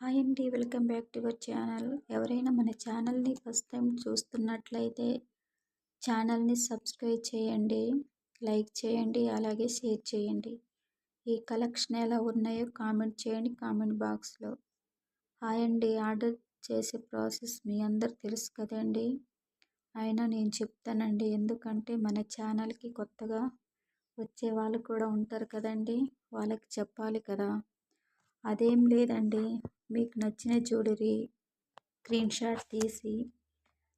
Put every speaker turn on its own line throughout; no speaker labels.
Hi అండి. Welcome back to our channel. ఎవరైనా మన ఛానల్ని ఫస్ట్ టైం చూస్తున్నట్లయితే ఛానల్ని సబ్స్క్రైబ్ చేయండి, లైక్ చేయండి, అలాగే షేర్ చేయండి. ఈ కలెక్షన్ ఎలా ఉన్నాయో కామెంట్ చేయండి కామెంట్ బాక్స్లో. హాయ్ అండి. ఆర్డర్ చేసే ప్రాసెస్ మీ అందరు తెలుసు కదండి. అయినా నేను చెప్తానండి, ఎందుకంటే మన ఛానల్కి కొత్తగా వచ్చే వాళ్ళు కూడా ఉంటారు కదండి, వాళ్ళకి చెప్పాలి కదా. అదేం లేదండి, మీకు నచ్చిన జ్యువెలరీ స్క్రీన్ షాట్ తీసి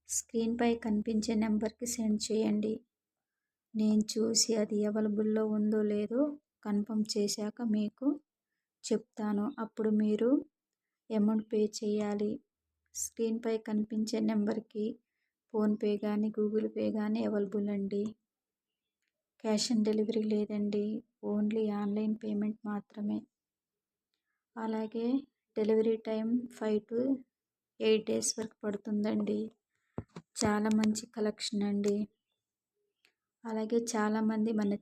స్క్రీన్పై కనిపించే నెంబర్కి సెండ్ చేయండి. నేను చూసి అది అవైలబుల్లో ఉందో లేదో కన్ఫర్మ్ చేశాక మీకు చెప్తాను. అప్పుడు మీరు అమౌంట్ పే చేయాలి. స్క్రీన్పై కనిపించే నెంబర్కి ఫోన్పే కానీ గూగుల్ పే కానీ అవైలబుల్ అండి. క్యాష్ ఆన్ డెలివరీ లేదండి, ఓన్లీ ఆన్లైన్ పేమెంట్ మాత్రమే. అలాగే డెలివరీ టైం 5 to 8 days వరకు పడుతుందండి. చాలా మంచి కలెక్షన్ అండి. అలాగే చాలామంది మన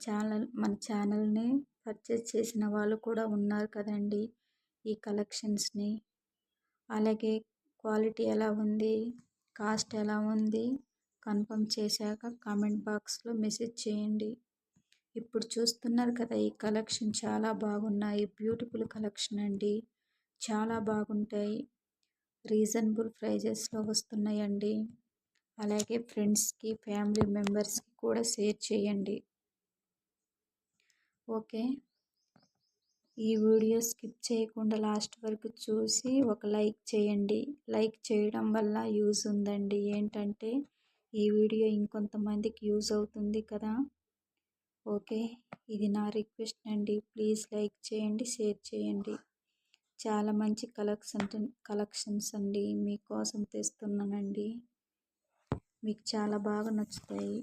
ఛానల్ని పర్చేస్ చేసిన వాళ్ళు కూడా ఉన్నారు కదండి ఈ కలెక్షన్స్ని. అలాగే క్వాలిటీ ఎలా ఉంది, కాస్ట్ ఎలా ఉంది కన్ఫర్మ్ చేశాక కామెంట్ బాక్స్లో మెసేజ్ చేయండి. ఇప్పుడు చూస్తున్నారు కదా, ఈ కలెక్షన్ చాలా బాగున్నాయి. బ్యూటిఫుల్ కలెక్షన్ అండి, చాలా బాగుంటాయి. రీజనబుల్ ప్రైజెస్లో వస్తున్నాయండి. అలాగే ఫ్రెండ్స్కి ఫ్యామిలీ మెంబర్స్కి కూడా షేర్ చేయండి. ఓకే, ఈ వీడియో స్కిప్ చేయకుండా లాస్ట్ వరకు చూసి ఒక లైక్ చేయండి. లైక్ చేయడం వల్ల యూజ్ ఉందండి. ఏంటంటే ఈ వీడియో ఇంకొంతమందికి యూజ్ అవుతుంది కదా. ఓకే, ఇది నా రిక్వెస్ట్ అండి. ప్లీజ్ లైక్ చేయండి, షేర్ చేయండి. చాలా మంచి కలెక్షన్స్ అండి మీకోసం తెస్తున్నానండి. మీకు చాలా బాగా నచ్చుతాయి.